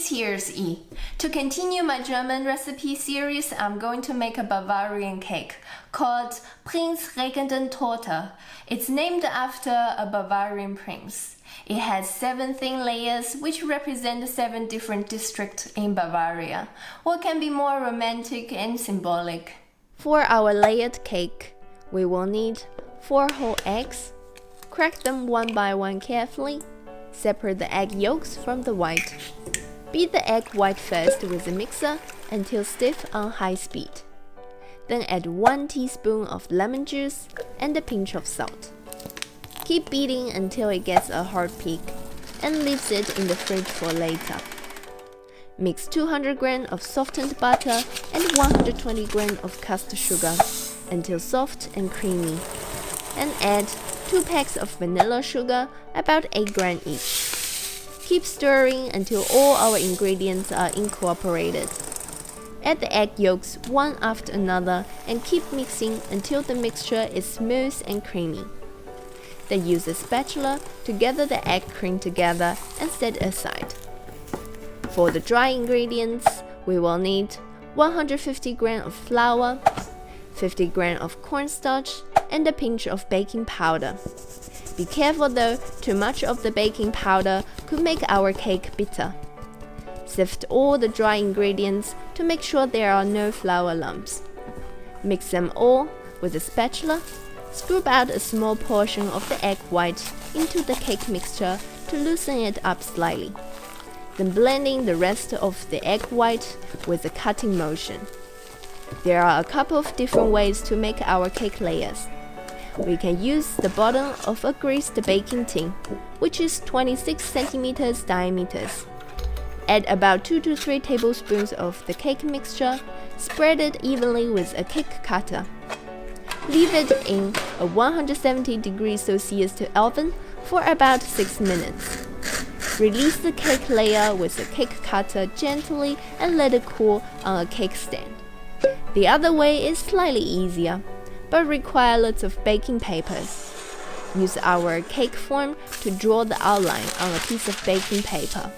Here's E. To continue my German recipe series, I'm going to make a Bavarian cake called Prinzregententorte. It's named after a Bavarian prince. It has 7 thin layers which represent 7 different districts in Bavaria. What can be more romantic and symbolic? For our layered cake, we will need 4 whole eggs. Crack them one by one carefully. Separate the egg yolks from the white. Beat the egg white first with a mixer until stiff on high speed. Then add 1 teaspoon of lemon juice and a pinch of salt. Keep beating until it gets a hard peak and leave it in the fridge for later. Mix 200 grams of softened butter and 120 grams of custard sugar until soft and creamy. And add 2 packs of vanilla sugar, about 8 grams each. Keep stirring until all our ingredients are incorporated. Add the egg yolks one after another and keep mixing until the mixture is smooth and creamy. Then use a spatula to gather the egg cream together and set aside. For the dry ingredients, we will need 150 grams of flour, 50 grams of cornstarch, and a pinch of baking powder. Be careful though, too much of the baking powder could make our cake bitter. Sift all the dry ingredients to make sure there are no flour lumps. Mix them all with a spatula. Scoop out a small portion of the egg white into the cake mixture to loosen it up slightly. Then blend in the rest of the egg white with a cutting motion. There are a couple of different ways to make our cake layers. We can use the bottom of a greased baking tin, which is 26 centimeters diameter. Add about 2 to 3 tablespoons of the cake mixture, spread it evenly with a cake cutter. Leave it in a 170 degrees Celsius oven for about 6 minutes. Release the cake layer with a cake cutter gently and let it cool on a cake stand. The other way is slightly easier, but require lots of baking papers. Use our cake form to draw the outline on a piece of baking paper.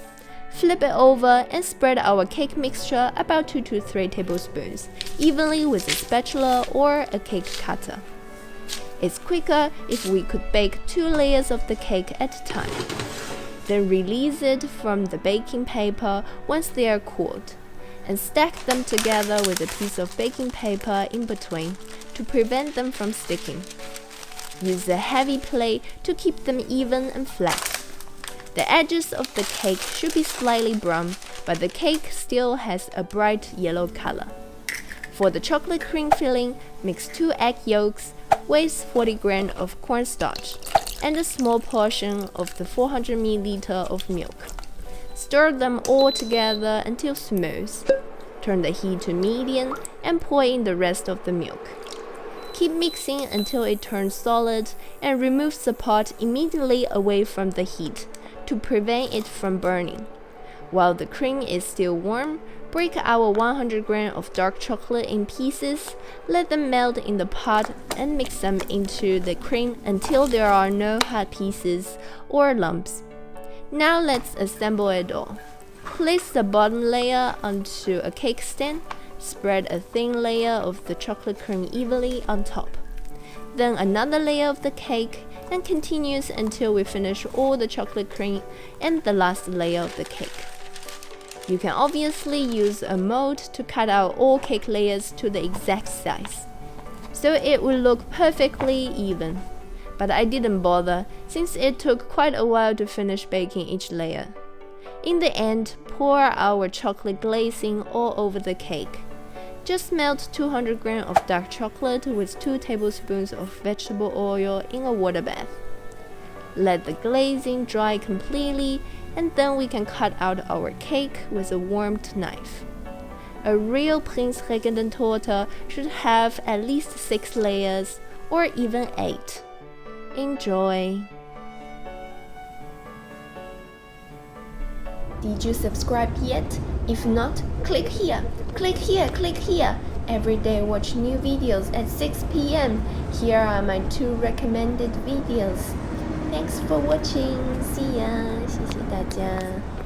Flip it over and spread our cake mixture about 2 to 3 tablespoons evenly with a spatula or a cake cutter. It's quicker if we could bake 2 layers of the cake at a time. Then release it from the baking paper once they are cooled, and stack them together with a piece of baking paper in between to prevent them from sticking. Use a heavy plate to keep them even and flat. The edges of the cake should be slightly brown, but the cake still has a bright yellow color. For the chocolate cream filling, mix 2 egg yolks with 40 grams of cornstarch and a small portion of the 400 ml of milk. Stir them all together until smooth. Turn the heat to medium and pour in the rest of the milk. Keep mixing until it turns solid and remove the pot immediately away from the heat to prevent it from burning. While the cream is still warm, break our 100 grams of dark chocolate in pieces, let them melt in the pot and mix them into the cream until there are no hard pieces or lumps. Now let's assemble it all. Place the bottom layer onto a cake stand. Spread a thin layer of the chocolate cream evenly on top. Then another layer of the cake, and continues until we finish all the chocolate cream and the last layer of the cake. You can obviously use a mold to cut out all cake layers to the exact size, so it will look perfectly even. But I didn't bother, since it took quite a while to finish baking each layer. In the end, pour our chocolate glazing all over the cake. Just melt 200 grams of dark chocolate with 2 tablespoons of vegetable oil in a water bath. Let the glazing dry completely, and then we can cut out our cake with a warmed knife. A real Prinzregententorte should have at least 6 layers, or even 8. Enjoy! Did you subscribe yet? If not, click here, click here, click here, every day watch new videos at 6 p.m. Here are my 2 recommended videos. Thanks for watching. See ya. 谢谢大家。